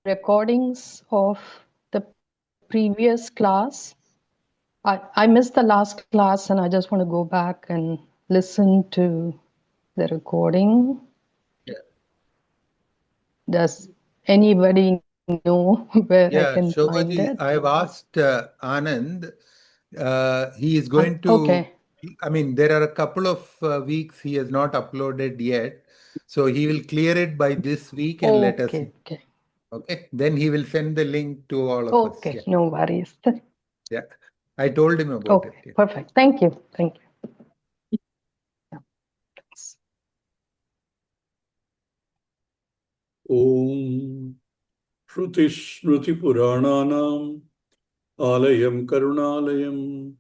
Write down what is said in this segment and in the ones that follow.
recordings of the previous class. I missed the last class and I just want to go back and listen to the recording. Yeah. Does anybody know where I Yeah, can find Shobhaji, it? I've asked Anand. He is going to, Okay. I mean, there are a couple of weeks he has not uploaded yet. So he will clear it by this week and let us know. Okay. Okay. Then he will send the link to all of us. Okay. Yeah. No worries. Yeah. I told him about it. Okay. Yeah. Perfect. Thank you. Thank you. Yeah. Thanks. Om Shruti Smriti Purananam Alayam Karunalayam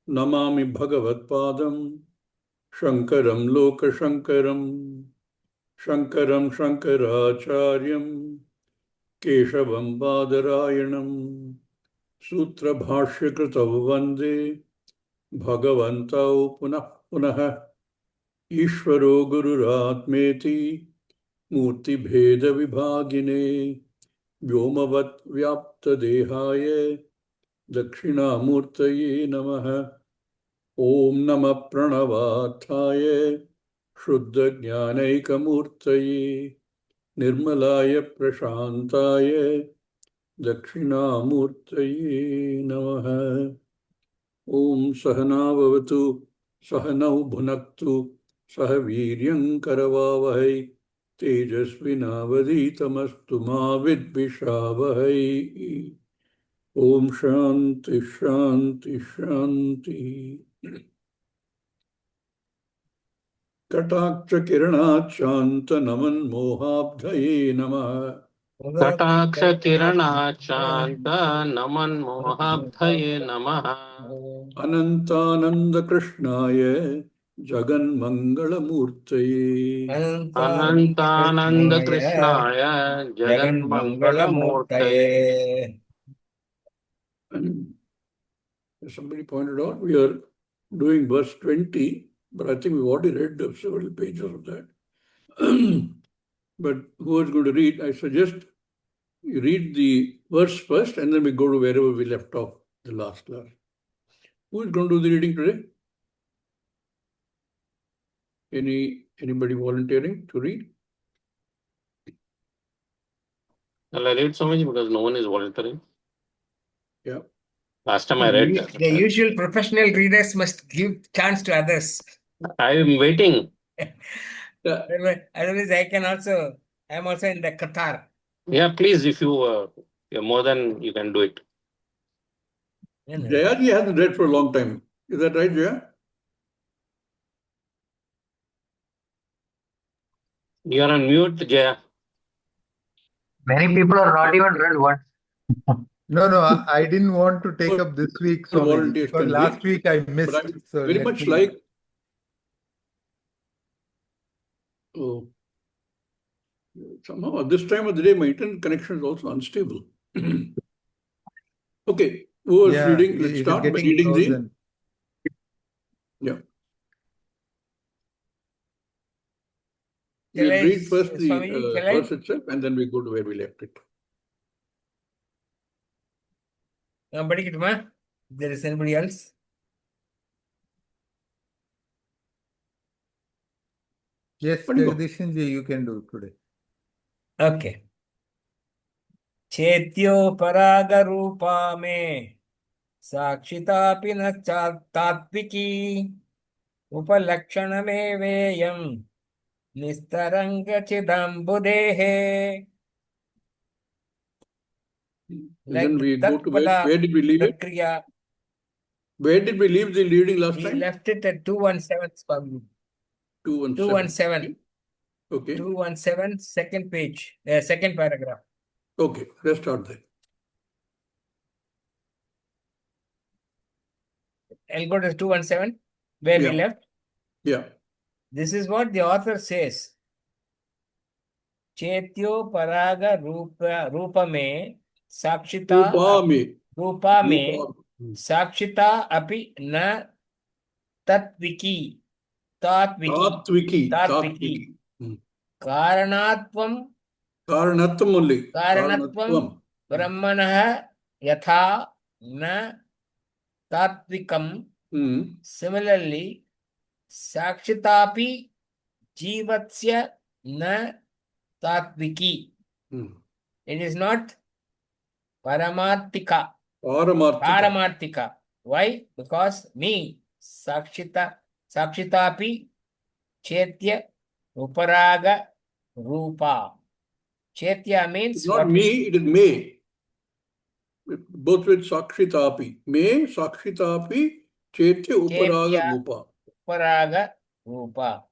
Namami Bhagavat Padam Shankaram Loka Shankaram Shankaram Shankaracharyam Keshavam Badarayanam Sutra Bhashya Kritav Vande Bhagavantau Punah Punah Ishvaro Gururatmeti Murti Bheda Vibhagine Vyomavat Vyapta Dehaye Dakshinamurtaye Namaha Om Namah Pranavathaya Shuddha Jnanaikamurtaye Nirmalaya Prashantaya Dakshinamurtaye Namaha Om Sahana Vavatu Sahanau Bhunaktu Sahaviryam Karavavahai Tejasvinavaditamastu ma vidvishavahai. Om Shanti Shanti Shanti. Kataksha Kiranat Shanta Naman Mohabdhaye Namaha. Kataksha Kiranachanta Naman Mohabdhaye Namaha. Anantananda Krishnaya Jagan Mangalamurtaye. Anantananda Krishnaya Jagan Mangalamurtaye. Somebody pointed out we are doing verse 20, but I think we've already read several pages of that. But who is going to read? I suggest you read the verse first and then we go to wherever we left off the last class. Who is going to do the reading today? Anybody volunteering to read? Shall I read, Swami, because no one is volunteering? Yeah. Last time I read that. The usual professional readers must give chance to others. I am waiting. Otherwise, I am also in the Qatar. Yeah, please, if you're more than you can do it. Jayaji hasn't read for a long time. Is that right, Jaya? You are on mute, Jaya. Many people are not even read one. No, I didn't want to take up this week, Swami, because last week I missed. But I so very much like. Oh, somehow at this time of the day, my internet connection is also unstable. Okay, who is reading? Let's start by reading the. Yeah. We'll read first the verse itself and then we go to where we left it. If there is anybody else? Yes, Jagadishanji, you can do it today. Okay. Chetyo paraga rupa me sakshita pina tattviki upalakshana me veyam nistaranga chidambudehe. Then we go to where did we leave it? Where did we leave the reading last time? We left it at 217. 217. Okay. 217, second page, second paragraph. Okay, let's start there. I'll go to 217, where we left. Yeah. This is what the author says. Chetyo paraga rupa me sakshita sakshita api na tatviki Karanatvam Karanatvam only. Karanatvam Brahmanah yatha na tatvikam. Similarly, Sakshitapi Jivatsya na Tatviki. It is not Paramartika. Paramartika. Why? Because me, Sakshitapi Chetya Uparaga Rupa. Chetya means It's not me, it is me. Both with Sakshitapi. Me, Sakshitapi, Chetya Uparaga Rupa. Uparaga Rupa.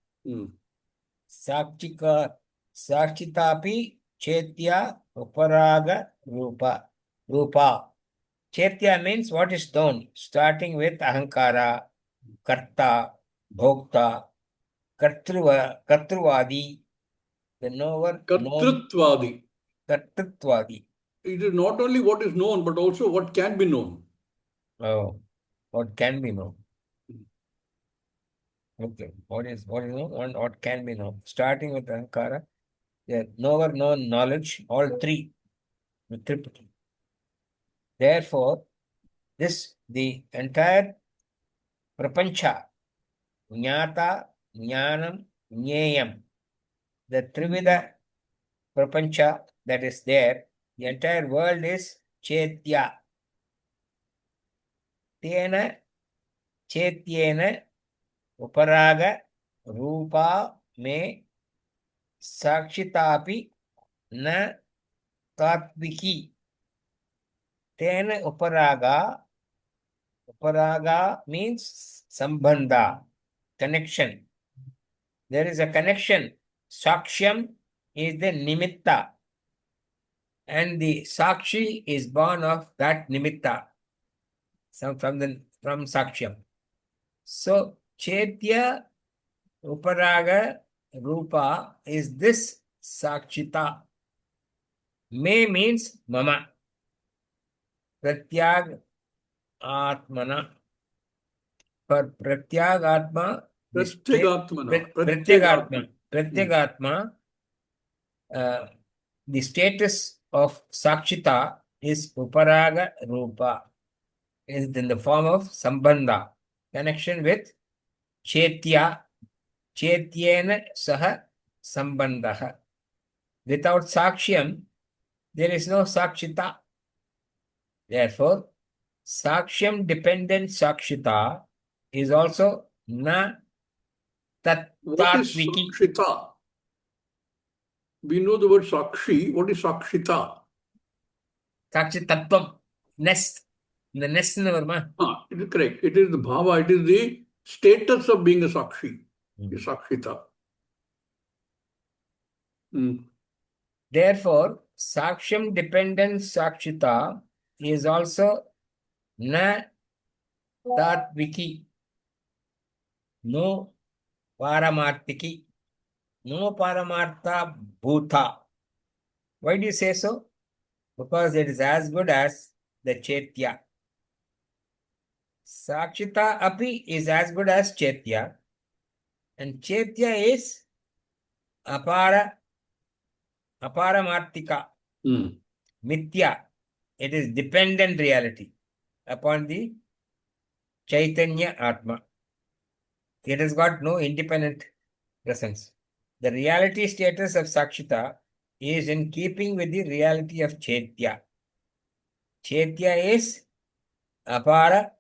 Sakshitapi Chetya Uparaga Rupa. Rupa. Chetya means what is known, starting with Ahankara, Karta, Bhokta, Kartruvadi, the knower. Kartrutvadi. Kartrutvadi. It is not only what is known, but also what can be known. Oh, what can be known. Okay, what is known and what can be known. Starting with Ahankara, the knower, known, knowledge, all three, the triple. Therefore, the entire prapancha, jnata, jnanam, jneyam, the trivida prapancha that is there, the entire world is chetya. Tena chetyena uparaga rupa me sakshitapi na tatviki. Tena uparaga means sambandha, connection. There is a connection. Sakshyam is the nimitta, and the sakshi is born of that nimitta, from sakshyam. So chetya uparaga rupa is this sakshita. Me means mama. Pratyag atmana. For pratyag atma, Pratyagatma, the status of Sakshita is Uparaga Rupa, is in the form of Sambandha, connection with Chetya, Chetyena Saha Sambandha. Without Sakshyam, there is no Sakshita. Therefore, Sakshyam dependent Sakshita is also na tatviki. What is Sakshita? We know the word Sakshi. What is Sakshita? Sakshitattvam, nest. The nest in the Varma. It is correct. It is the bhava, it is the status of being a Sakshi. Is Sakshita. Therefore, Sakshyam dependent Sakshita is also na tatviki, no paramartiki, no paramartha bhuta. Why do you say so? Because it is as good as the Chetya. Sakshita api is as good as Chetya, and Chetya is aparamartika, mithya. It is dependent reality upon the Chaitanya Atma. It has got no independent presence. The reality status of Sakshita is in keeping with the reality of Chetya. Chetya is aparamartika,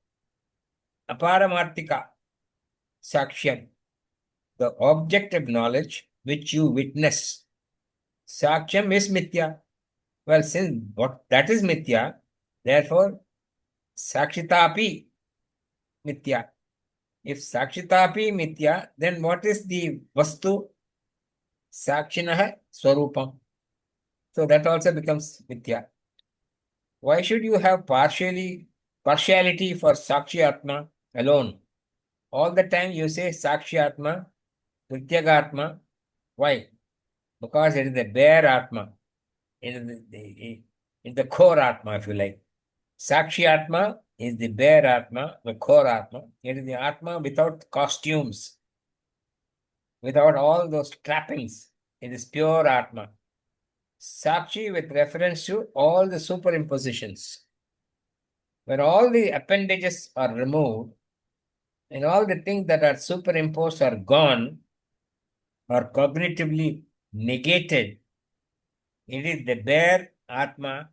Sakshyam, the object of knowledge which you witness. Sakshyam is mithya. Well, since that is mithya, therefore Sakshitapi mithya. If Sakshitapi mithya, then what is the vastu? Sakshinaha swarupam. So that also becomes mithya. Why should you have partiality for Sakshi Atma alone? All the time you say Sakshi Atma, Prityagatma. Why? Because it is the bare Atma. It is the core Atma, if you like. Sakshi Atma is the bare Atma, the core Atma. It is the Atma without costumes, without all those trappings. It is pure Atma. Sakshi with reference to all the superimpositions. When all the appendages are removed and all the things that are superimposed are gone or cognitively negated, it is the bare Atma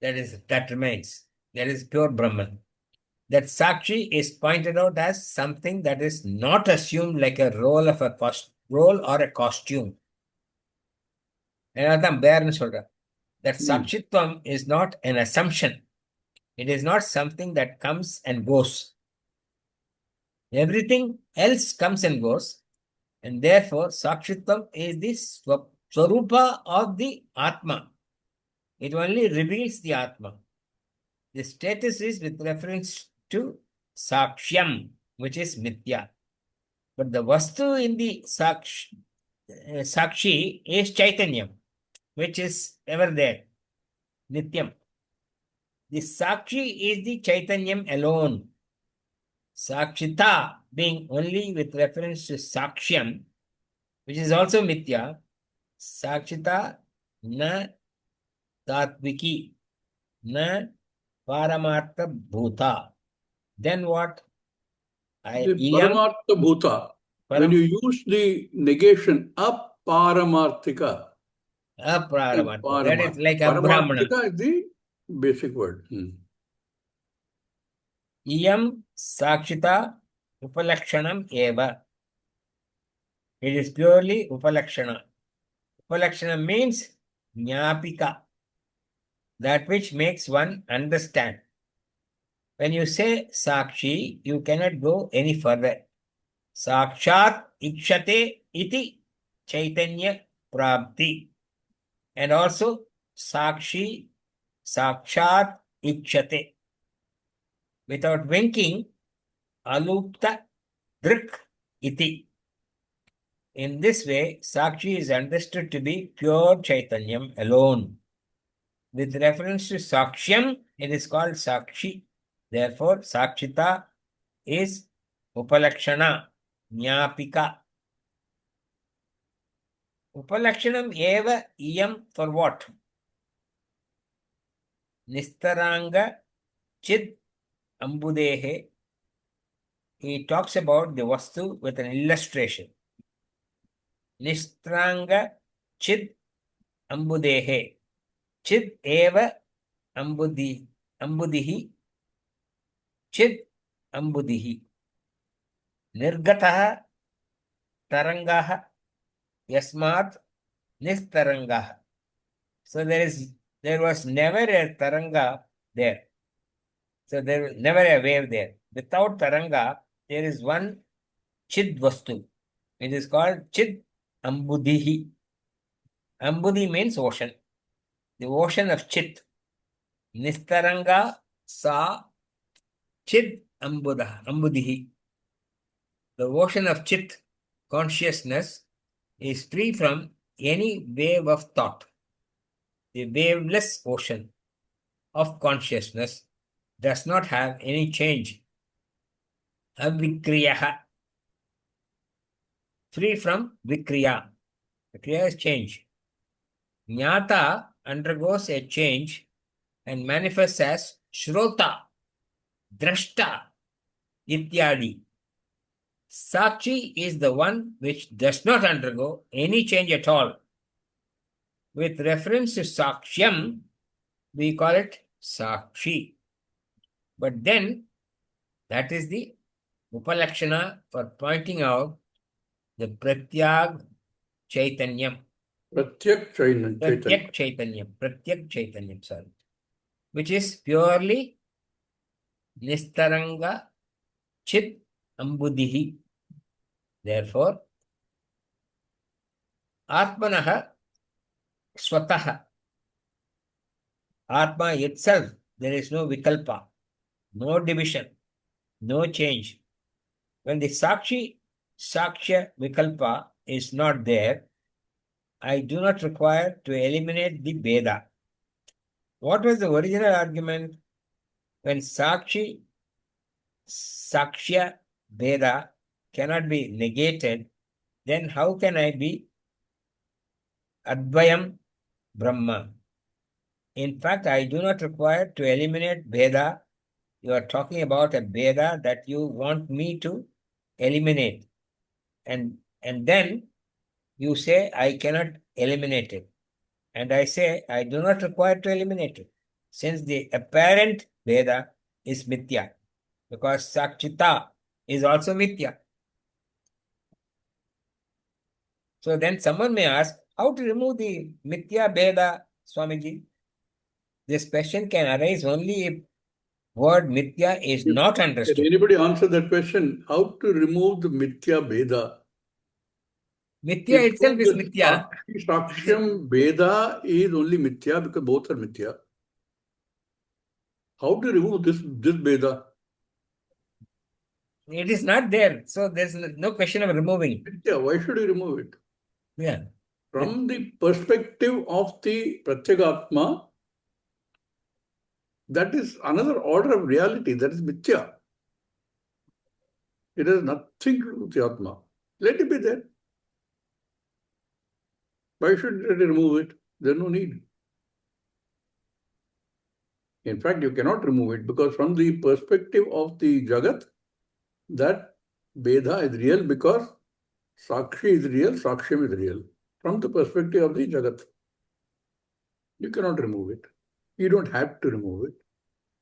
that remains. That is pure Brahman. That Sakshi is pointed out as something that is not assumed like a role of a role or a costume. That Sakshitvam is not an assumption. It is not something that comes and goes. Everything else comes and goes, and therefore Sakshitvam is the Swarupa of the Atma. It only reveals the Atma. The status is with reference to Sakshyam, which is Mithya. But the Vastu in the Sakshi is Chaitanyam, which is ever there, Nityam. The Sakshi is the Chaitanyam alone. Sakshita being only with reference to Sakshyam, which is also Mithya. Sakshita na Tatviki na Paramartha Bhuta. Then what? The Paramartha Bhuta. When you use the negation aparamarthika. Aparamartha. That is like Abrahmana. Paramarthika is the basic word. Iyam Sakshita Upalakshanam Eva. It is purely Upalakshana. Upalakshana means Jnapika, that which makes one understand. When you say Sakshi, you cannot go any further. Sakshat Ikshate iti Chaitanya Prapti. And also Sakshi Sakshat Ikshate. Without winking, Alupta Drik iti. In this way, Sakshi is understood to be pure Chaitanyam alone. With reference to Sakshyam, it is called Sakshi. Therefore, Sakshita is Upalakshana, Jnapika. Upalakshanam eva iyam for what? Nistaranga Chid Ambudehe. He talks about the Vastu with an illustration. Nistaranga Chid Ambudehe. Chid eva ambudihi. Chid ambudihi. Nirgataha tarangaha yasmat nistarangaha. So there was never a taranga there. So there was never a wave there. Without taranga, there is one chid vastu. It is called chid ambudihi. Ambudi means ocean. The ocean of chit. Nistaranga sa chid ambudihi. The ocean of chit, consciousness, is free from any wave of thought. The waveless ocean of consciousness does not have any change. Avikriyaha. Free from vikriya. Vikriya is change. Jnata undergoes a change and manifests as Shrota, Drashta, Ityadi. Sakshi is the one which does not undergo any change at all. With reference to Sakshyam, we call it Sakshi. But then, that is the Upalakshana for pointing out the Pratyag Chaitanyam. Pratyak Chaitanyam, sorry. Which is purely Nistaranga Chit Ambudihi. Therefore, Atmanaha Swataha. Atma itself, there is no vikalpa, no division, no change. When the Saksha vikalpa is not there, I do not require to eliminate the Veda. What was the original argument? When Saksha Veda cannot be negated, then how can I be Advayam Brahma. In fact, I do not require to eliminate Veda. You are talking about a Veda that you want me to eliminate. And then you say, I cannot eliminate it. And I say, I do not require to eliminate it. Since the apparent Veda is Mithya. Because Sakchita is also Mithya. So then someone may ask, how to remove the Mithya Veda, Swamiji? This question can arise only if word Mithya is not Can understood. anybody answer that question? How to remove the Mithya Veda? Mithya itself is Mithya. Sakshyam Veda is only Mithya because both are Mithya. How to remove this Veda? It is not there. So there's no question of removing. Mithya, why should you remove it? Yeah. From the perspective of the Pratyagatma, that is another order of reality. That is Mithya. It has nothing to do with the Atma. Let it be there. Why should you remove it? There's no need. In fact, you cannot remove it because from the perspective of the Jagat, that Veda is real because Sakshi is real, Sakshyam is real. From the perspective of the Jagat, you cannot remove it. You don't have to remove it.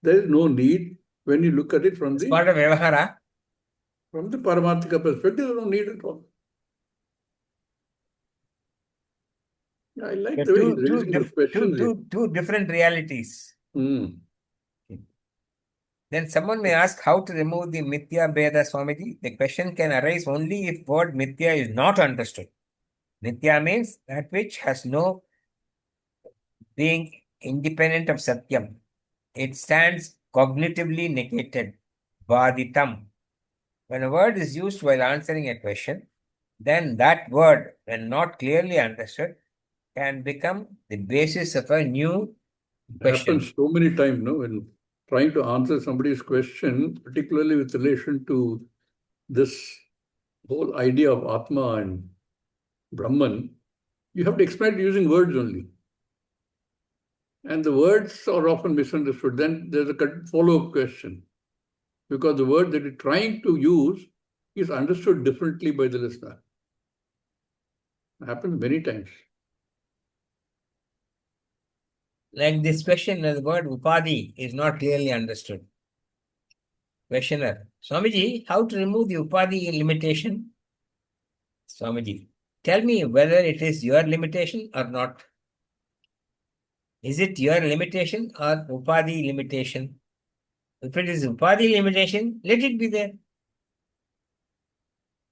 There is no need when you look at it from It's the part of Vyavahara. From the Paramarthika perspective, there is no need at all. I like the way he's raising the question. Two different realities. Hmm. Then someone may ask how to remove the Mithya Veda, Swamiji. The question can arise only if word Mithya is not understood. Mithya means that which has no being independent of Satyam. It stands cognitively negated, Vaditam. When a word is used while answering a question, then that word, when not clearly understood, can become the basis of a new question. It happens so many times, no, when trying to answer somebody's question, particularly with relation to this whole idea of Atma and Brahman, you have to explain it using words only. And the words are often misunderstood. Then there's a follow-up question because the word that you're trying to use is understood differently by the listener. It happens many times. Like this question, the word Upadhi is not clearly understood. Questioner, Swamiji, how to remove the Upadhi limitation? Swamiji, tell me whether it is your limitation or not. Is it your limitation or Upadhi limitation? If it is Upadhi limitation, let it be there.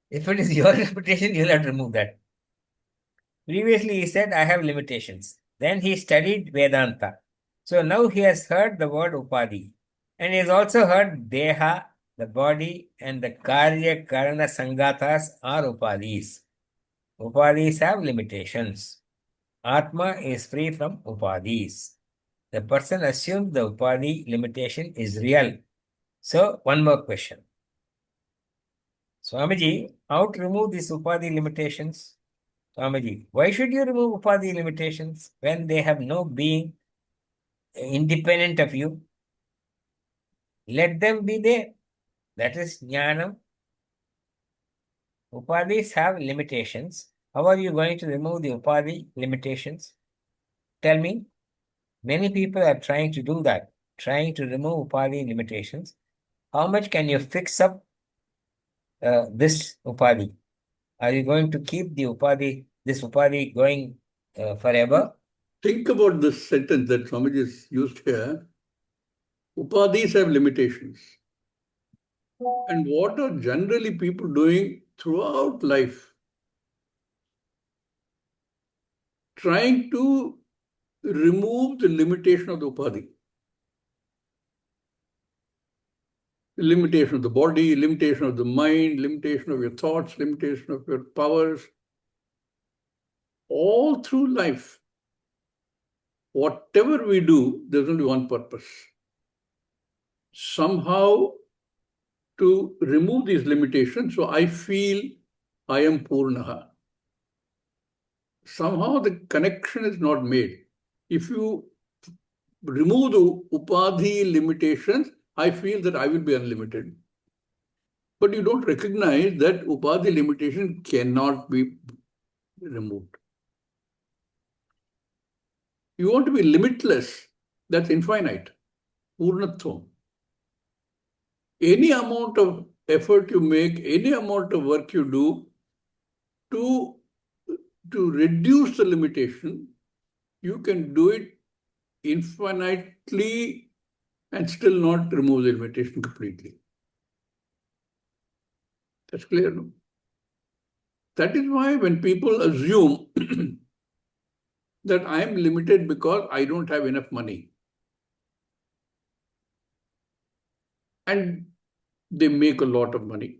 If it is your limitation, you'll have to remove that. Previously, he said, I have limitations. Then he studied Vedanta. So now he has heard the word Upadhi. And he has also heard Deha, the body, and the Karya Karana Sangatas are Upadhis. Upadhis have limitations. Atma is free from Upadhis. The person assumes the Upadhi limitation is real. So, one more question. Swamiji, how to remove these Upadhi limitations? Swamiji, why should you remove Upadhi limitations when they have no being independent of you? Let them be there. That is Jnanam. Upadhis have limitations. How are you going to remove the Upadhi limitations? Tell me. Many people are trying to do that, trying to remove Upadhi limitations. How much can you fix up this Upadhi? Are you going to keep the Upadhi, this Upadhi going forever? Think about this sentence that Swamiji has used here. Upadhis have limitations. And what are generally people doing throughout life? Trying to remove the limitation of the Upadhi. The limitation of the body, limitation of the mind, limitation of your thoughts, limitation of your powers. All through life, whatever we do, there's only one purpose. Somehow to remove these limitations, so I feel I am Purnaha. somehow the connection is not made. If you remove the upadhi limitations, I feel that I will be unlimited. But you don't recognize that upadhi limitation cannot be removed. You want to be limitless, that's infinite. Purnatvam. Any amount of effort you make, any amount of work you do to reduce the limitation, you can do it infinitely and still not remove the limitation completely. That's clear, no? That is why when people assume that I am limited because I don't have enough money, and they make a lot of money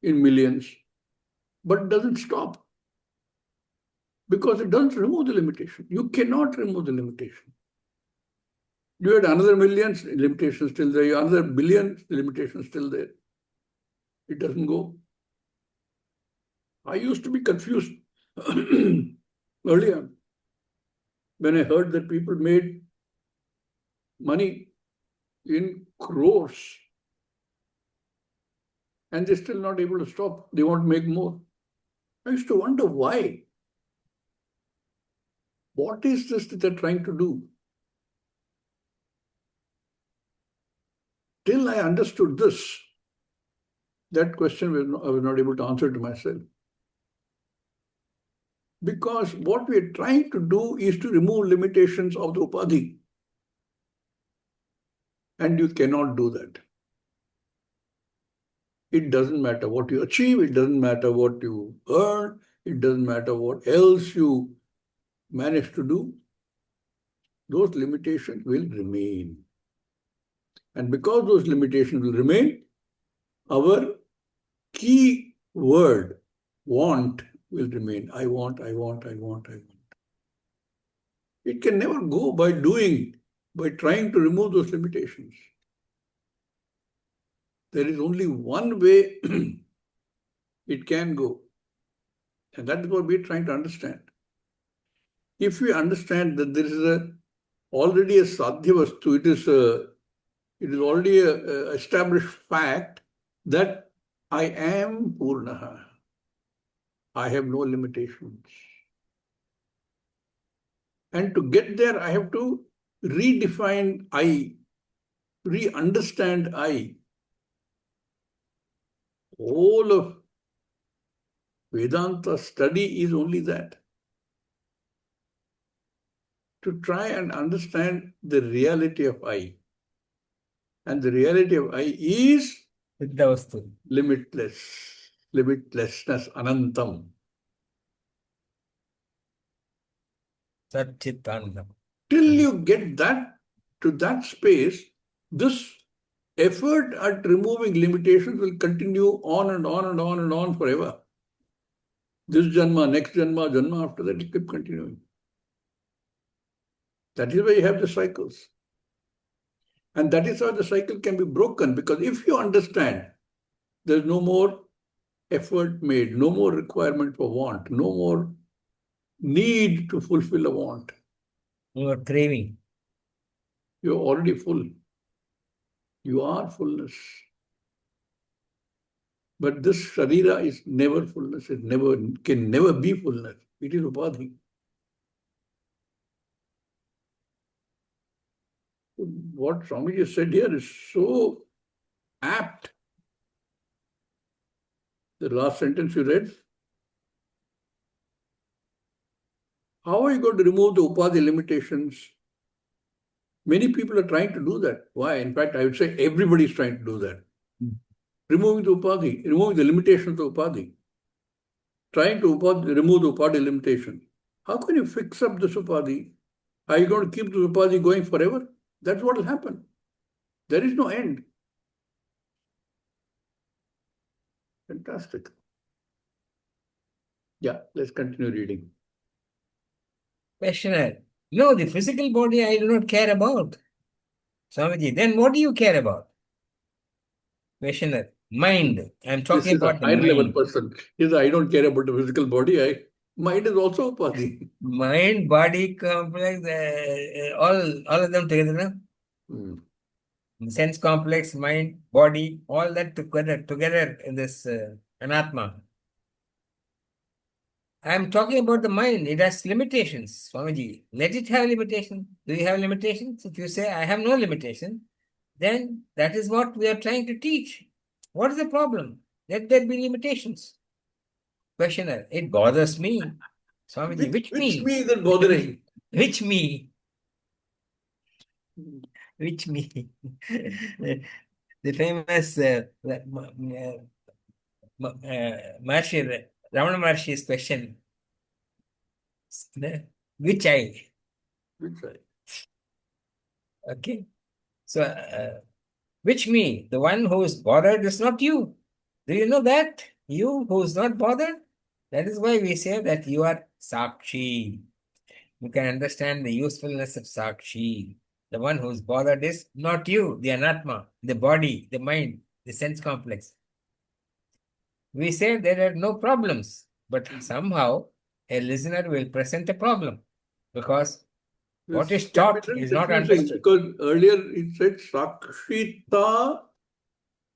in millions, but it doesn't stop because it doesn't remove the limitation. You cannot remove the limitation. You had another million, limitation still there. You had another billion, limitation still there. It doesn't go. I used to be confused earlier when I heard that people made money in crores and they're still not able to stop. They want to make more. I used to wonder why. What is this that they're trying to do? Till I understood this, that question I was not able to answer to myself. Because what we are trying to do is to remove limitations of the upadhi. And you cannot do that. It doesn't matter what you achieve, it doesn't matter what you earn, it doesn't matter what else you manage to do. Those limitations will remain. And because those limitations will remain, our key word, want, will remain. I want, I want, I want, I want. It can never go by doing, by trying to remove those limitations. There is only one way it can go. And that is what we are trying to understand. If we understand that there is already a sadhya vastu, it is already an established fact that I am Purnaha. I have no limitations. And to get there, I have to redefine I, re-understand I. All of Vedanta study is only that. To try and understand the reality of I. And the reality of I is limitless, limitlessness, anantam. Satchitanandam. Till you get that to that space, this effort at removing limitations will continue on and on and on and on forever. This janma, next janma, janma after that, it keep continuing. That is why you have the cycles. And that is how the cycle can be broken, because if you understand there's no more effort made, no more requirement for want, no more need to fulfill a want. You are craving. You're already full. You are fullness. But this sharira is never fullness. It can never be fullness. It is upadhi. What Swami just said here is so apt. The last sentence you read. How are you going to remove the upadhi limitations? Many people are trying to do that. Why? In fact, I would say everybody is trying to do that. Removing the upadhi, removing the limitations of upadhi. Trying to remove the upadhi limitation. How can you fix up this upadhi? Are you going to keep the upadhi going forever? That's what will happen. There is no end. Fantastic. Yeah, let's continue reading. Questioner. No, the physical body I do not care about. Swamiji, then what do you care about? Questioner. Mind. I am This talking is a about the higher level mind. person. He says, I don't care about the physical body. Mind is also Upadhi. Mind, body complex, all of them together, no? Hmm. Sense complex, mind, body, all that together in this anatma. I'm talking about the mind. It has limitations, Swamiji. Let it have limitations. Do you have limitations? If you say, I have no limitation, then that is what we are trying to teach. What is the problem? Let there be limitations. Questioner, it bothers me. Swamiji, which Which me? me is it bothering? Which me? Which me? The famous Maharishi, Ramana Maharishi's question, which I? Which I? Okay. So, which me? The one who is bothered is not you. Do you know that? You who is not bothered? That is why we say that you are Sakshi. You can understand the usefulness of Sakshi. The one who is bothered is not you, the Anatma, the body, the mind, the sense complex. We say there are no problems, but somehow a listener will present a problem because what This is can be taught little is not confusing understood. because earlier it said Sakshita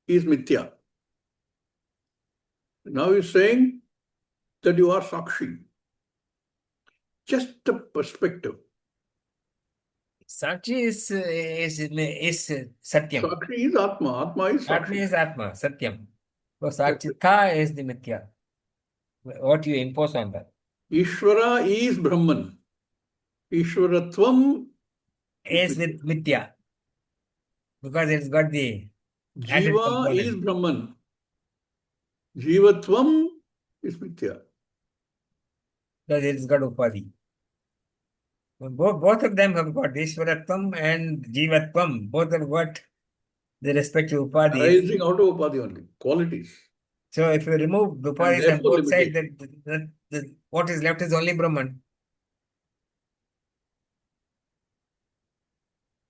is Mithya. Now he's saying that you are Sakshi. Just a perspective. Sakshi is Satyam. Sakshi is Atma. Atma is Atma Sakshi. is Atma, Satyam. So Sakshita is the Mithya. What you impose on that. Ishvara is Brahman. Ishvaratvam Is with Mithya. Because it's got the added Jiva is component. Brahman. Jivatvam is Mithya. Because it's got Upadhi. Both of them have got Ishwaratvam and Jivatvam. Both have got the respective Upadhis. Arising out of Upadhi only. Qualities. So if you remove the Upadhis on therefore both sides, limitation. what is left is only Brahman.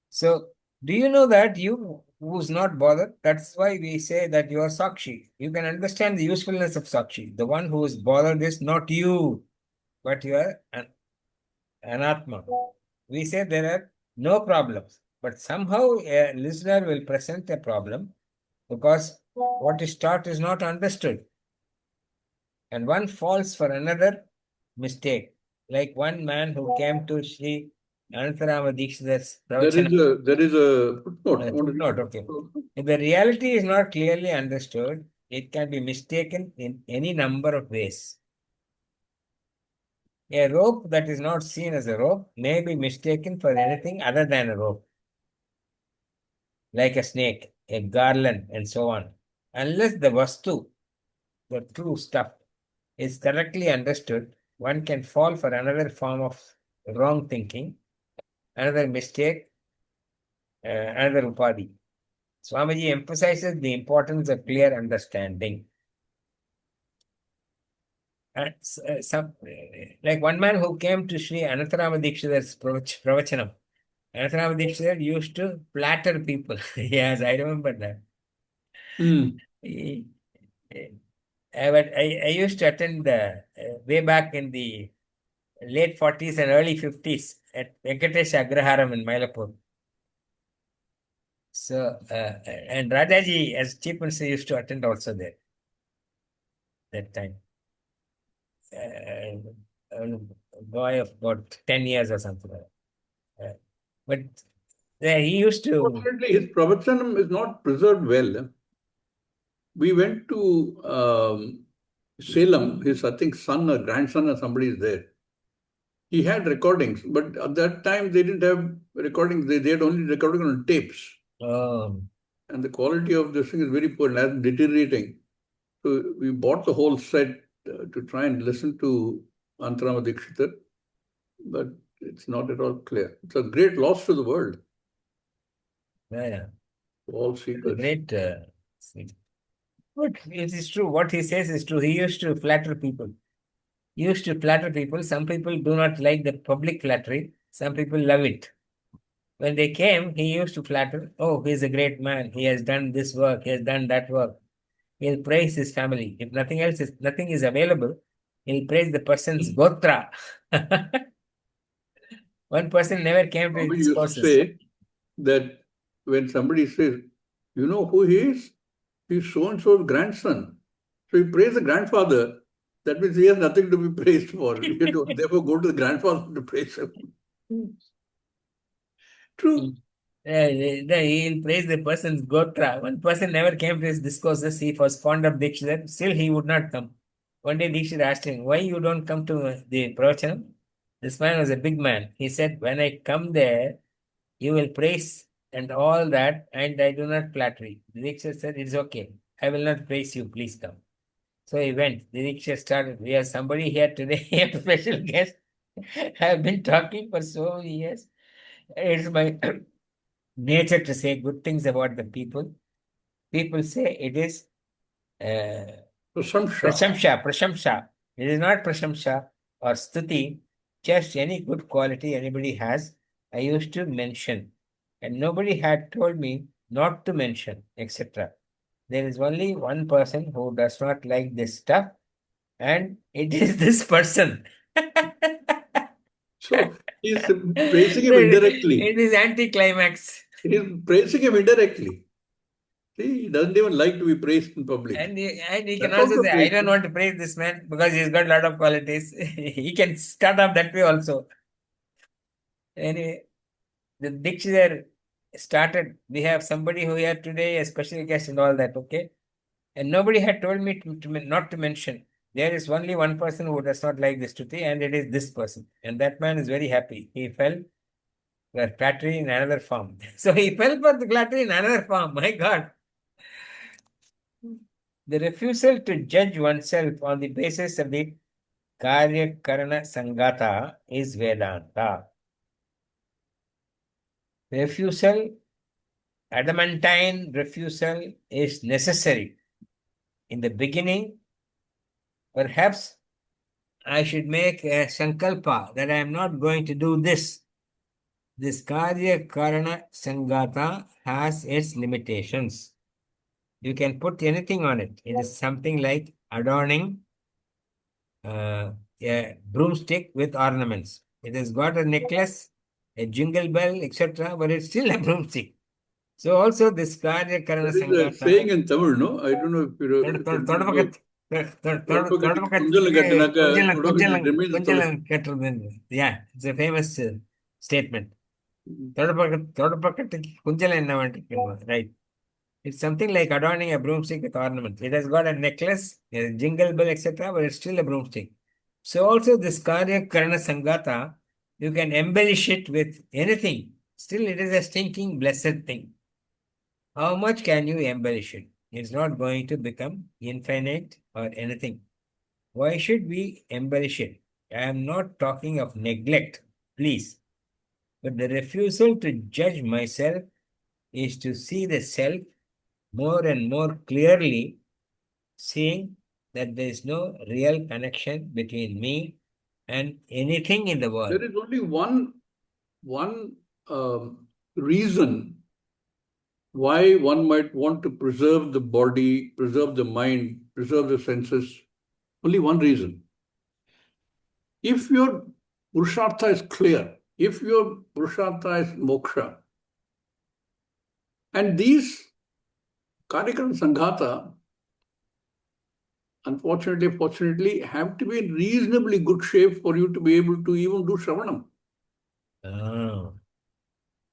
So do you know that you who's not bothered? That's why we say that you are Sakshi. You can understand the usefulness of Sakshi. The one who is bothered is not you, but you are an Anatma. We say there are no problems, but somehow a listener will present a problem because what is taught is not understood. And one falls for another mistake. Like one man who came to Sri Anantarama Dikshitar's pravachanam. There is a footnote. Footnote, okay. If the reality is not clearly understood, it can be mistaken in any number of ways. A rope that is not seen as a rope may be mistaken for anything other than a rope, like a snake, a garland, and so on. Unless the vastu, the true stuff, is correctly understood, one can fall for another form of wrong thinking, another mistake, another upadhi. Swamiji emphasizes the importance of clear understanding. And like one man who came to Sri Anantarama Dikshitar's pravachanam, Anantarama Dikshitar used to flatter people. Yes, I remember that. He, I used to attend way back in the late 40s and early 50s at Venkatesh Agraharam in Mylapore. So, and Rajaji as Chief Minister used to attend also there that time. A boy of about 10 years or something like that. But he used to. Unfortunately, his pravachanam is not preserved well. We went to Salem. His, I think, son or grandson or somebody is there. He had recordings, but at that time they didn't have recordings. They had only recording on tapes. And the quality of this thing is very poor and deteriorating. So we bought the whole set to try and listen to Antarama Dikshitar, but it's not at all clear. It's a great loss to the world. Yeah. All seekers. Great. But it is true. What he says is true. He used to flatter people. He used to flatter people. Some people do not like the public flattery. Some people love it. When they came, he used to flatter. Oh, he's a great man. He has done this work. He has done that work. He'll praise his family. If nothing else is, nothing is available, He'll praise the person's gotra. One person never came to Swami his used to courses. say that when somebody says, you know who he is? He's so-and-so's grandson. So you praise the grandfather. That means he has nothing to be praised for. You don't therefore go to the grandfather to praise him. True. He'll praise the person's gotra. One person never came to his discourses. He was fond of Dikshidhar. Still, he would not come. One day, Dikshidhar asked him, why you don't come to the pravachanam? This man was a big man. He said, when I come there, you will praise and all that, and I do not flattery. The Dikshidhar said, it's okay. I will not praise you. Please come. So he went. The Dikshidhar started. We have somebody here today, a special guest. I have been talking for so many years. It's my nature to say good things about the people. People say it is prashamsha. It is not prashamsha or stuti, just any good quality anybody has. I used to mention, and nobody had told me not to mention, etc. There is only one person who does not like this stuff, and it is this person. So he's praising him indirectly. It is anticlimax. He's praising him indirectly. See, he doesn't even like to be praised in public. And he can That's also also say, I praise. don't want to praise this man because he's got a lot of qualities. He can start off that way also. Anyway, the Dikshidhar started. We have somebody who here today, a special guest and all that, okay? And nobody had told me not to mention. There is only one person who does not like this Tuti, and it is this person. And that man is very happy. He fell for flattery in another form. So he fell for the flattery in another form. My God. The refusal to judge oneself on the basis of the Karya Karana Sangata is Vedanta. Refusal, adamantine refusal is necessary. In the beginning, perhaps I should make a sankalpa that I am not going to do this. This Karya Karana Sangata has its limitations. You can put anything on it. It is something like adorning a broomstick with ornaments. It has got a necklace, a jingle bell, etc., but it's still a broomstick. So also this Karya Karana There is a Sangata. saying in Tamil, no? I don't know if you know. Yeah, it's a famous statement. Right. It's something like adorning a broomstick with ornaments. It has got a necklace, a jingle bell, etc., but it's still a broomstick. So also this Karya Karana Sangata, you can embellish it with anything. Still, it is a stinking blessed thing. How much can you embellish it? It's not going to become infinite or anything. Why should we embellish it? I am not talking of neglect, please. But the refusal to judge myself is to see the self more and more clearly, seeing that there is no real connection between me and anything in the world. There is only one reason why one might want to preserve the body, preserve the mind, preserve the senses. Only one reason. If your Purushartha is clear, if your Purushartha is moksha, and these Karikaran Sanghata, unfortunately, fortunately, have to be in reasonably good shape for you to be able to even do Shravanam. Oh.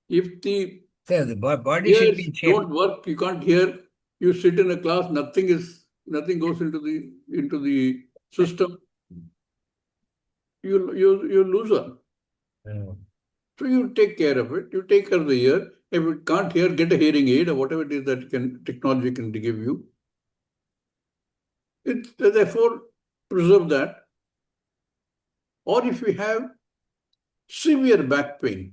If the So the body should be in shape. don't work, you can't hear, you sit in a class, nothing goes into the system, you lose one. Oh. So you take care of it, you take care of the ear. If you can't hear, get a hearing aid or whatever it is that technology can give you. Therefore, preserve that. Or if you have severe back pain,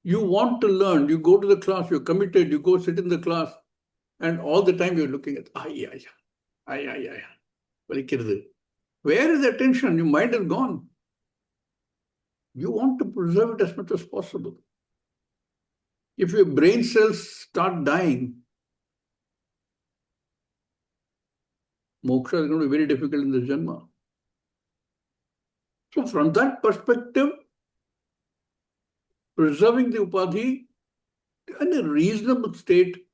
you want to learn, you go to the class, you're committed, you go sit in the class, and all the time you're looking at, valikkirathu. Where is the attention? Your mind is gone. You want to preserve it as much as possible. If your brain cells start dying, moksha is going to be very difficult in this Janma. So from that perspective, preserving the upadhi in a reasonable state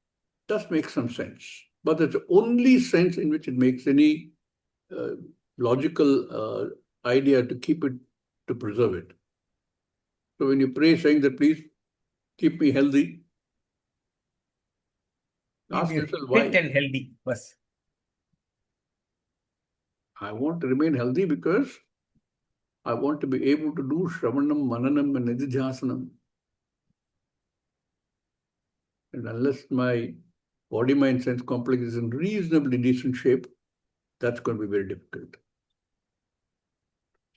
does make some sense. But it's the only sense in which it makes any logical idea to keep it, to preserve it. So when you pray saying that please keep me healthy, ask yourself why. Fit and healthy. Bas. I want to remain healthy because I want to be able to do Shravanam, Mananam and Nididhyasanam. And unless my body, mind, sense complex is in reasonably decent shape, that's going to be very difficult.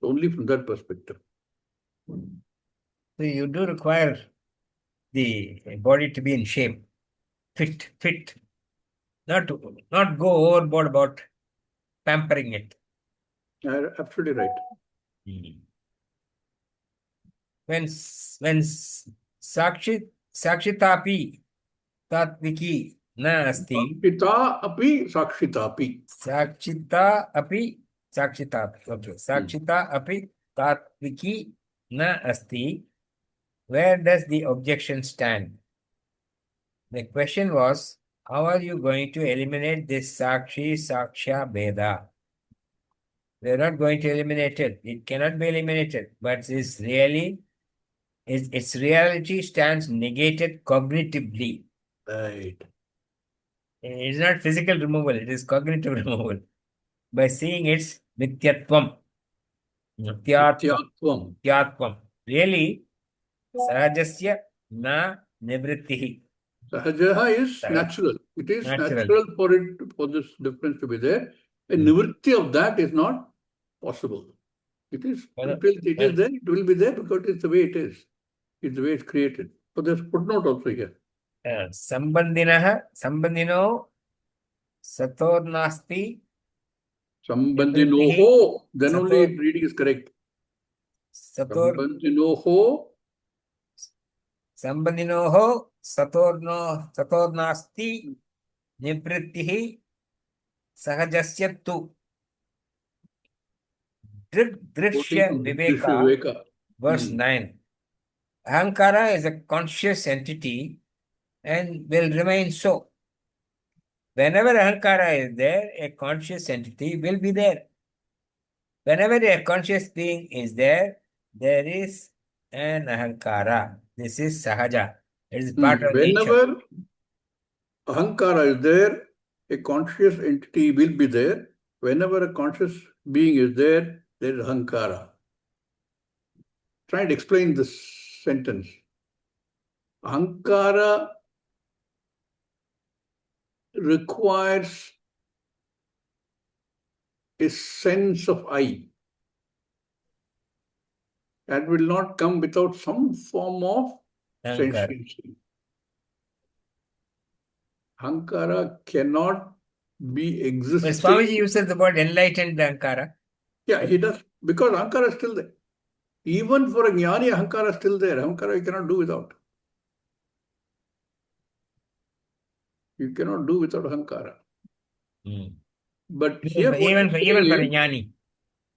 Only from that perspective. So you do require the body to be in shape, fit, not go overboard about pampering it. You're absolutely right. When sakshitapi tatviki na asti, Sakshita api, sakshita api. sakshita api sakshitapi. Okay, sakshita api tatviki na asti. Where does the objection stand? The question was, how are you going to eliminate this sakshi saksha beda? We are not going to eliminate it. It cannot be eliminated, but its reality stands negated cognitively. Right. It is not physical removal, it is cognitive removal. By seeing its mithyatvam. Mithyatvam. Really, sahajasya na nivrittihi. Sahajaha is natural. It is natural for this difference to be there. A nivritti of that is not possible. It is it is there, it will be there because it's the way it is. It's the way it's created. So there's footnote also here. Sambandino satornasti. Sambandinoho. Then only reading is correct. Sambandinoho satornasti nivrittihi sahajasya tu. Drishya Viveka, verse 9. Ahankara is a conscious entity and will remain so. Whenever Ahankara is there, a conscious entity will be there. Whenever a conscious being is there, there is an Ahankara. This is Sahaja. It is part of nature. Whenever Ahankara is there, a conscious entity will be there. Whenever a conscious being is there, there is Ahankara. Try and explain this sentence. Ahankara requires a sense of I. That will not come without some form of sentiency. Ahankara cannot be existing. But Swamiji uses the word enlightened Ahankara. Yeah, he does. Because Ahankara is still there. Even for a Jnani, Ahankara is still there. Ahankara you cannot do without. You cannot do without Ahankara. But here even for Jnani.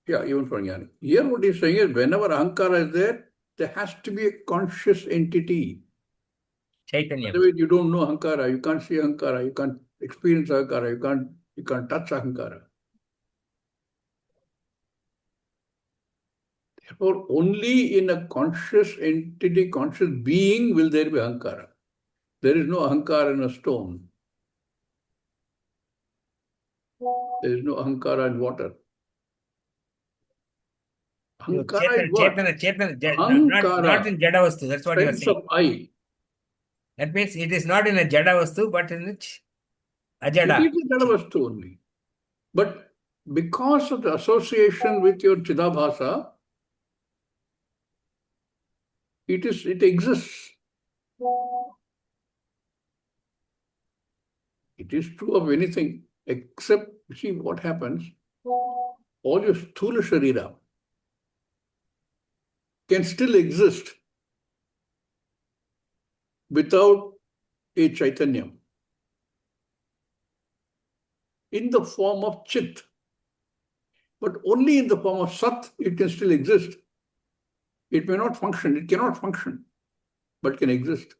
Yeah, even for Jnani. Here what he's saying is whenever Ahankara is there has to be a conscious entity. Chaitanya. Otherwise you don't know Ahankara, you can't see Ahankara, you can't experience Ahankara, you can't touch Ahankara. Therefore, only in a conscious entity, conscious being will there be Ahankara. There is no Ahankara in a stone. There is no Ahankara in water. Ahankara is what? Ahankara, not in Jadavastu. That's what you are saying. Sense of I. That means it is not in a Jadavastu, but in which Ajada. It is a Jadavastu only. But because of the association with your Chidabhasa, it exists. It is true of anything, except, see what happens, all your Sthula Sharira can still exist without a Chaitanyam in the form of Chit. but only in the form of Sat it can still exist. It may not function, it cannot function, but can exist.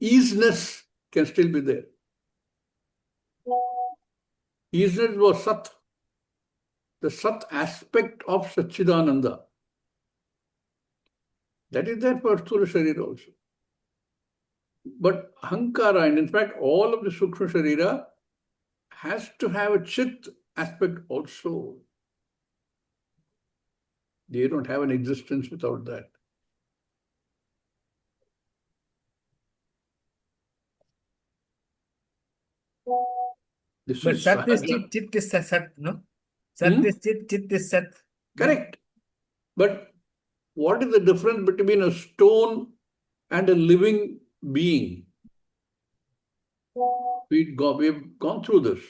Easiness can still be there. Easiness was Sat, the Sat aspect of Satchidananda. That is there for Sthula Sharira also. But Ahankara, and in fact all of the Sukshma Sharira, has to have a Chit aspect also. They don't have an existence without that. This But is Sat is Sahaja. Chit is Sat, no? Sat is Chit is Sat. Correct. But what is the difference between a stone and a living being? We've gone through this.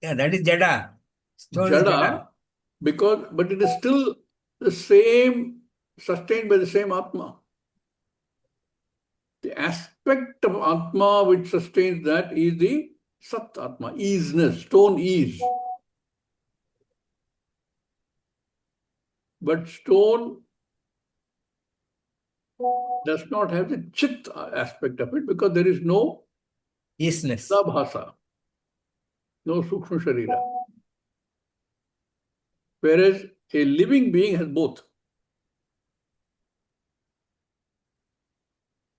Yeah, that is Jada. Stone is Jada. Jada, but it is still the same, sustained by the same Atma. The aspect of Atma which sustains that is the Sat Atma, easiness, stone ease. But stone does not have the Chit aspect of it because there is no Easiness. Bhasa, no Sukshma Sharira. Whereas a living being has both.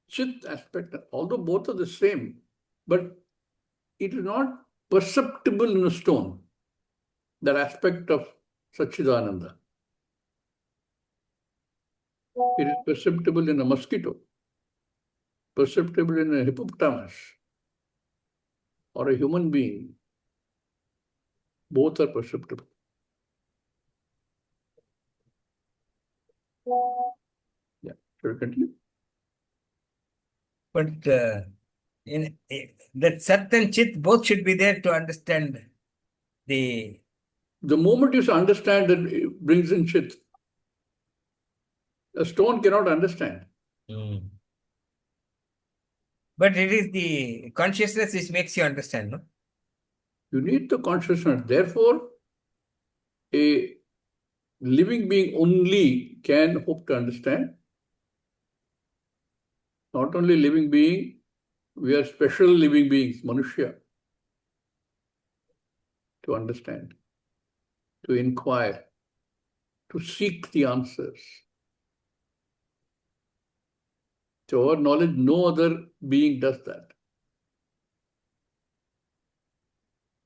Chit aspect, although both are the same, but it is not perceptible in a stone, that aspect of Satchidananda. It is perceptible in a mosquito, perceptible in a hippopotamus, or a human being. Both are perceptible. Yeah, shall we continue? But that Sat and Chit both should be there to understand the. The moment you understand that it brings in Chit, a stone cannot understand. But it is the consciousness which makes you understand, no? You need the consciousness. Therefore, a living being only can hope to understand. Not only living being, we are special living beings, Manushya, to understand, to inquire, to seek the answers. To our knowledge, no other being does that.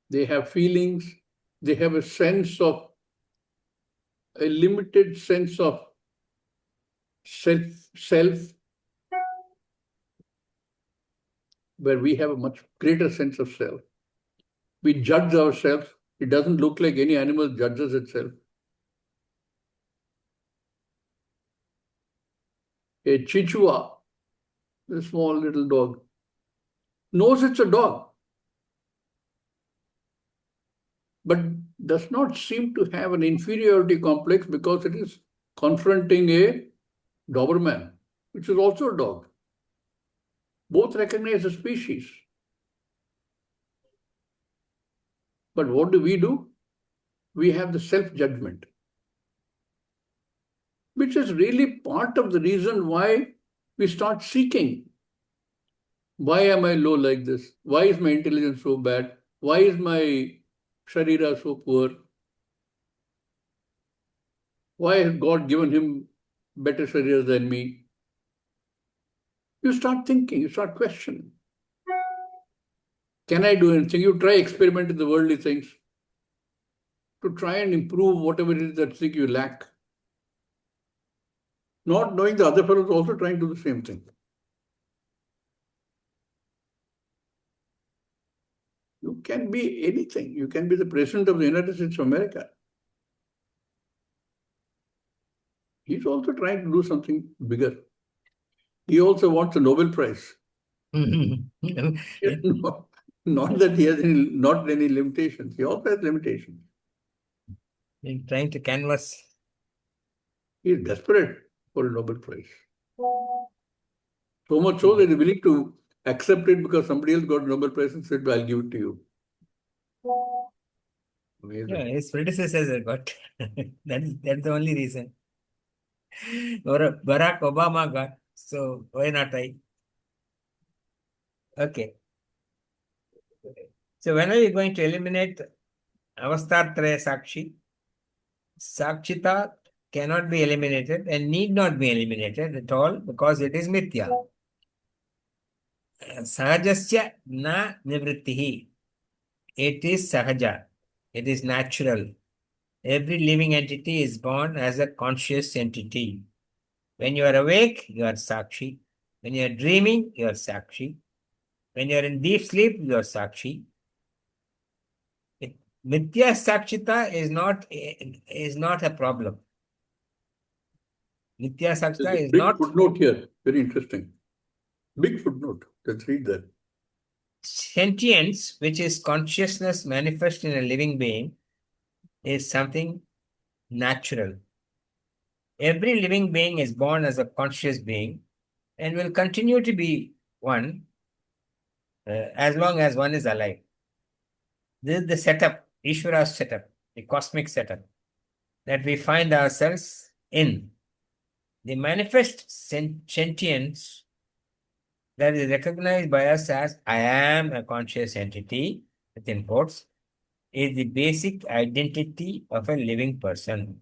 They have feelings, they have a sense of, a limited sense of self, where we have a much greater sense of self. We judge ourselves. It doesn't look like any animal judges itself. A chichua, a small little dog, knows it's a dog, but does not seem to have an inferiority complex because it is confronting a Doberman, which is also a dog. Both recognize a species. But what do? We have the self-judgment, which is really part of the reason why we start seeking. Why am I low like this? Why is my intelligence so bad? Why is my sharira so poor? Why has God given him better sharira than me? You start thinking, you start questioning. Can I do anything? You try experimenting the worldly things to try and improve whatever it is that thing you lack. Not knowing the other fellow is also trying to do the same thing. You can be anything. You can be the President of the United States of America. He's also trying to do something bigger. He also wants a Nobel Prize. Not that he has not any limitations. He also has limitations. He's trying to canvas. He is desperate for a Nobel Prize. So much so that he's willing to accept it because somebody else got a Nobel Prize and said, I'll give it to you. Amazing. Yeah, his predecessor got. That's the only reason. Or Barack Obama got. So why not I? Okay. So when are you going to eliminate Avastartraya Sakshi? Sakshita cannot be eliminated and need not be eliminated at all because it is Mithya. Sahajasya na nivrittihi. It is Sahaja. It is natural. Every living entity is born as a conscious entity. When you are awake, you are Sakshi. When you are dreaming, you are Sakshi. When you are in deep sleep, you are Sakshi. Mithya Sakshita is not a problem. Nitya Sakshita There's a is big not footnote here. Very interesting. Big footnote. Let's read that. sentience, which is consciousness manifest in a living being, is something natural. Every living being is born as a conscious being and will continue to be one as long as one is alive. This is the setup, Ishvara's setup, the cosmic setup that we find ourselves in. The manifest sentience that is recognized by us as I am a conscious entity, within quotes, is the basic identity of a living person.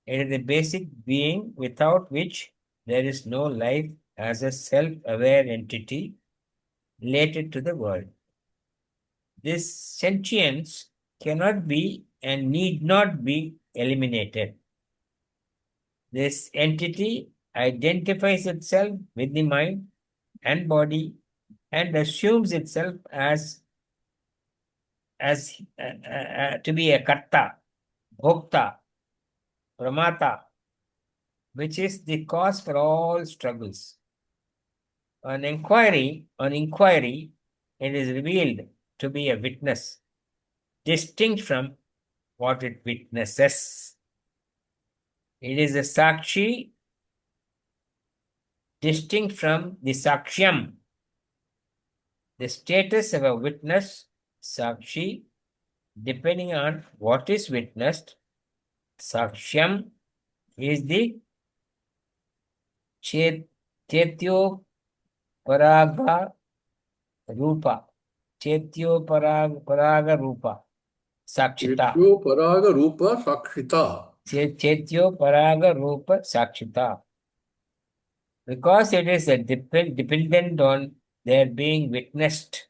It is the basic being without which there is no life as a self-aware entity related to the world. This sentience cannot be and need not be eliminated. This entity identifies itself with the mind and body and assumes itself as to be a karta, bhokta, pramata, which is the cause for all struggles. On inquiry, it is revealed to be a witness, distinct from what it witnesses. It is a sakshi, distinct from the sakshyam. The status of a witness, sakshi, depending on what is witnessed, sakshyam is the chetyo paraga rupa. Chetyo paraga rupa. Sakshita. Chetyo paraga rupa sakshita. Chetyo paraga rupa sakshita. Because it is a dependent on their being witnessed,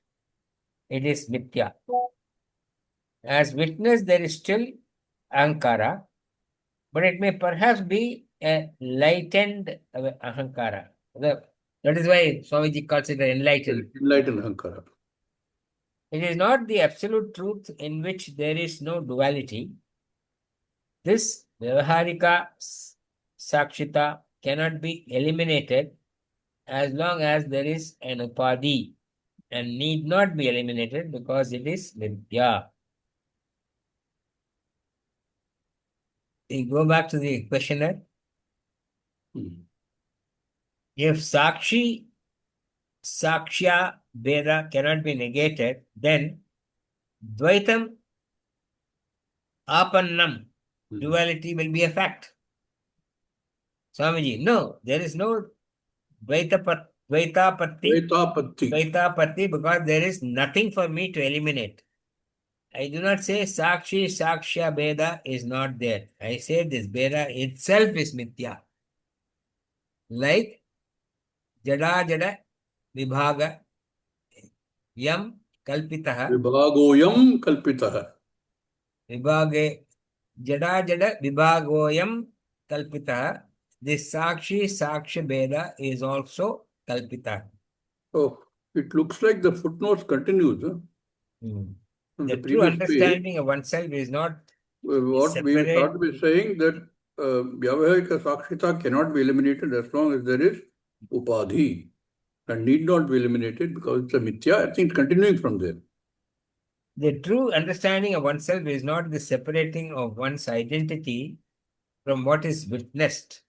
it is mithya. As witness, there is still ahankara, but it may perhaps be a lightened ahankara. That is why Swamiji calls it enlightened. Enlightened ahankara. It is not the absolute truth in which there is no duality. This Vyavaharika Sakshita cannot be eliminated as long as there is an upadhi and need not be eliminated because it is vidya. We go back to the questionnaire. If Sakshi, Sakshya, Veda cannot be negated, then Dvaitam, Apannam, duality will be a fact. Swamiji, no, there is no Dvaitapatti because there is nothing for me to eliminate. I do not say Sakshi, Sakshya, Veda is not there. I say this Veda itself is Mithya. Like Jada Vibhaga Yam Kalpitaha. Vibhagoyam kalpitaha. Vibhage Jada Vibhagoyam Kalpitaha. This Sakshi, Sakshya Veda is also Kalpita. Oh, it looks like the footnotes continues. Huh? From The the true previous understanding page, of oneself is not what we thought to be saying that Vyavaharika Sakshita cannot be eliminated as long as there is Upadhi and need not be eliminated because it's a Mithya. I think continuing from there. The true understanding of oneself is not the separating of one's identity from what is witnessed,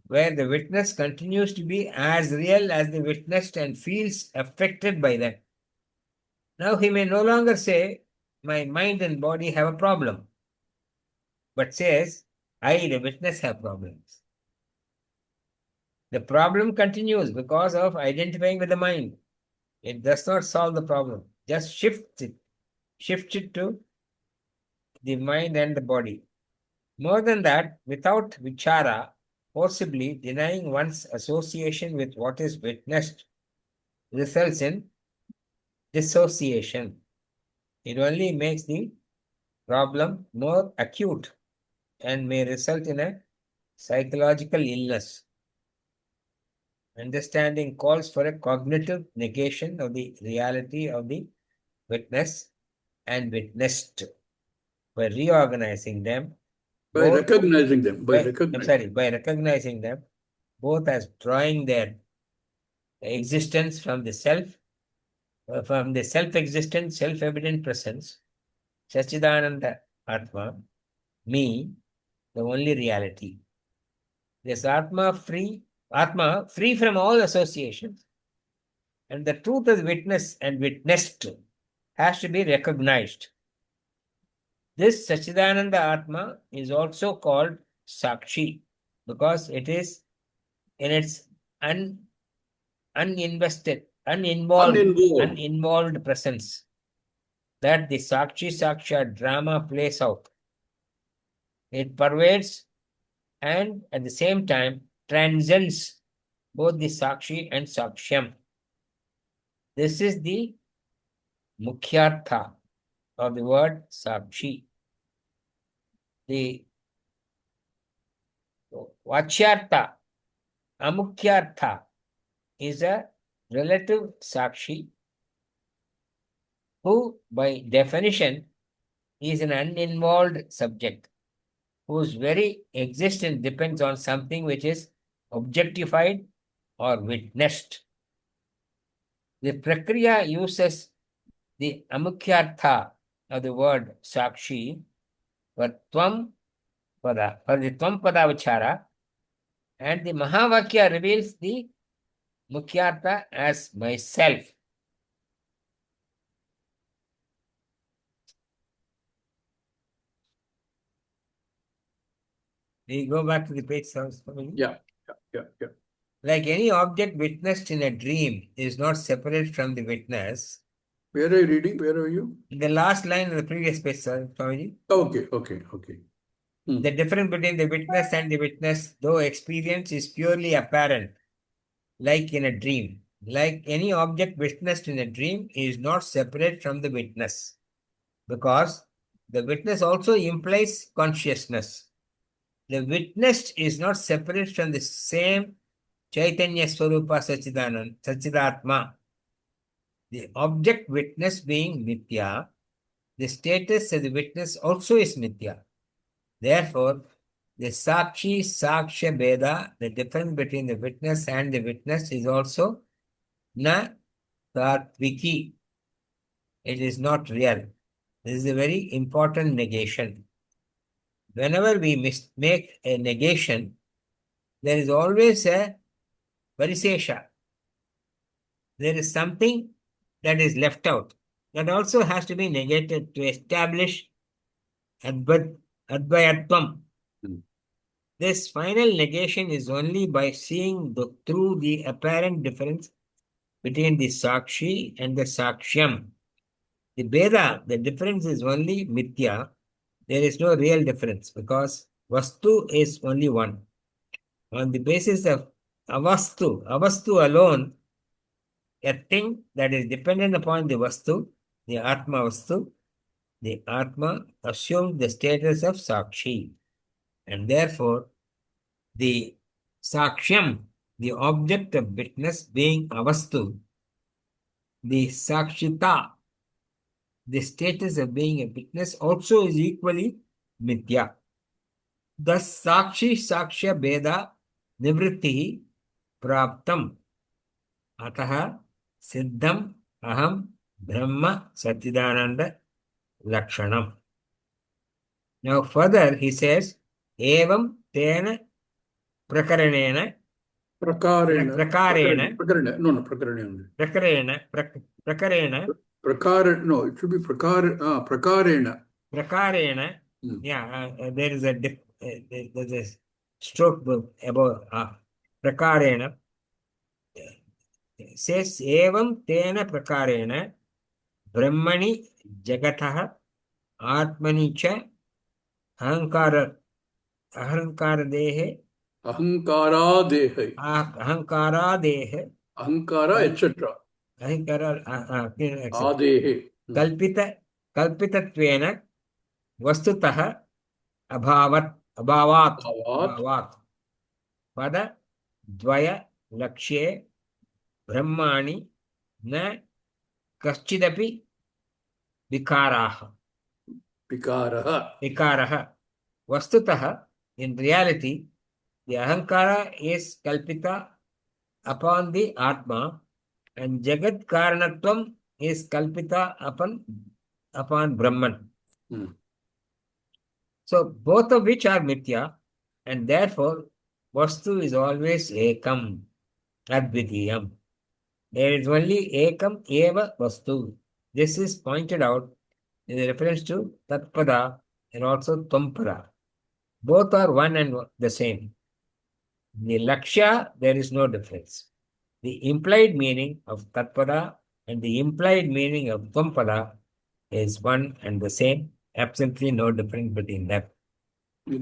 where the witness continues to be as real as the witnessed and feels affected by that. Now he may no longer say, my mind and body have a problem, but says, I, the witness, have problems. The problem continues because of identifying with the mind. It does not solve the problem, just shifts it to the mind and the body. More than that, without vichara, forcibly denying one's association with what is witnessed results in dissociation. It only makes the problem more acute and may result in a psychological illness. Understanding calls for a cognitive negation of the reality of the witness and witnessed by reorganizing them. By both- recognizing them. by recognizing them both as drawing their existence from the self-existent, self-evident presence, Sachidananda Atma, me, the only reality. This Atma free from all associations, and the truth of witness and witnessed has to be recognized. This Sachidananda Atma is also called Sakshi because it is in its uninvolved presence that the Sakshi Saksha drama plays out. It pervades and at the same time transcends both the Sakshi and Sakshyam. This is the Mukhyartha of the word Sakshi. The Vachyartha, Amukhyartha, is a relative Sakshi who, by definition, is an uninvolved subject whose very existence depends on something which is objectified or witnessed. The Prakriya uses the Amukhyartha of the word Sakshi for Tvam Pada, for the Tvam Pada Vichara, and the Mahavakya reveals the Mukhyartha as myself. We go back to the page. Yeah. Like any object witnessed in a dream is not separate from the witness. Where are you reading? Where are you? The last line of the previous page, Swamiji. Okay. The difference between the witness and the witness, though experience is purely apparent, like in a dream. Like any object witnessed in a dream is not separate from the witness, because the witness also implies consciousness. The witnessed is not separate from the same Chaitanya Swarupa Sachidatma. The object witness being Mithya, the status of the witness also is Mithya. Therefore, the Sakshi Saksha Beda, the difference between the witness and the witness, is also Na Tatviki. It is not real. This is a very important negation. Whenever we make a negation, there is always a Varisesha. There is something that is left out. That also has to be negated to establish Advaitvam. This final negation is only by seeing through the apparent difference between the Sakshi and the Sakshyam. The Beda, the difference is only Mithya. There is no real difference because Vastu is only one. On the basis of Avastu alone, a thing that is dependent upon the Vastu, the Atma Vastu, the Atma assumes the status of Sakshi. And therefore, the Sakshyam, the object of witness being Avastu, the Sakshita, the status of being a witness, also is equally Mithya. Thus, Sakshi Saksha Beda Nivritti Praptam Ataha Siddham Aham Brahma Satchidananda Lakshanam. Now, further, he says, Evam Tena Prakaranena Prakarena No, it should be prakarena. Prakarena. Yeah, there is there's a stroke above prakarena. Says evam tena prakarena brahmani jagatah atmani cha ahankara dehe Ahankara dehe. ahankara dehe Ahankara, etc. ahankara Adehe. kalpitattvena vastutah abhavat pada dvaya lakshye brahmani na kaschidapi vikaraha. Vastutah, in reality, the ahankara is kalpita upon the atma, and jagat karanatvam is kalpita upon Brahman. So both of which are mithya, and therefore vastu is always ekam, advitiyam. There is only ekam eva vastu. This is pointed out in reference to tatpada and also tvapada. Both are one and the same. In the lakshya, there is no difference. The implied meaning of tatpada and the implied meaning of tvapada is one and the same. Absolutely no difference between them. In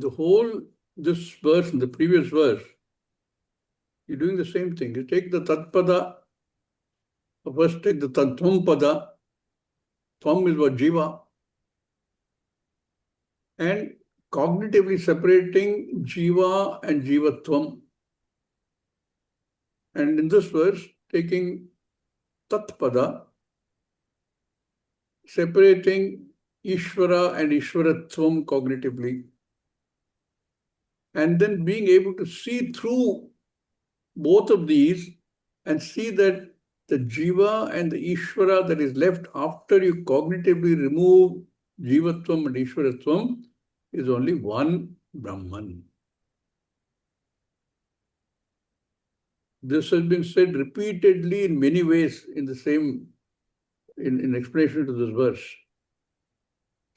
this verse, in the previous verse, you're doing the same thing. You take the tatpada, first take the tatvam pada, tvam is what jiva, and cognitively separating jiva and jivatvam. And in this verse, taking tatpada, separating Ishvara and Ishvaratvam cognitively, and then being able to see through both of these and see that the Jiva and the Ishvara that is left after you cognitively remove Jivatvam and Ishvaratvam is only one Brahman. This has been said repeatedly in many ways in the same, in explanation to this verse.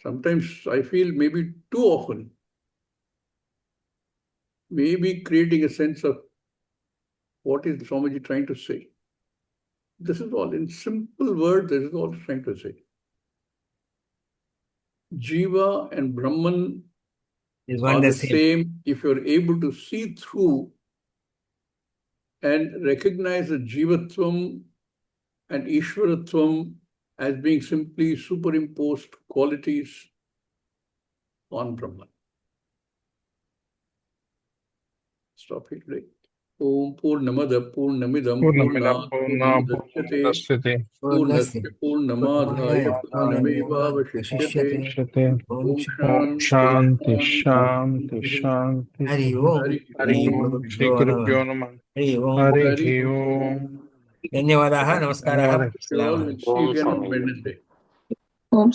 Sometimes I feel maybe too often, maybe creating a sense of what is Swamiji trying to say. This is all in simple words, this is all trying to say. Jiva and Brahman Is are one the the same. same if you're able to see through and recognize the Jivatvam and Ishvaratvam as being simply superimposed qualities on Brahman. Stop here today. Om Purnamada Purnamidam Purnat Purnamudachyate Purnasya Purnamadhaya Purnameva Vashishyate Om Shanti, Shanti Shanti, Shanti Shanti. Hari Om. Hari Om. Shri Gurubhyo Namah. Hari Om. Hari Om. Dhanyavadaha, namaskaraha. Dhanyawad. You all will see Om again on Swami. Wednesday. Om Swami.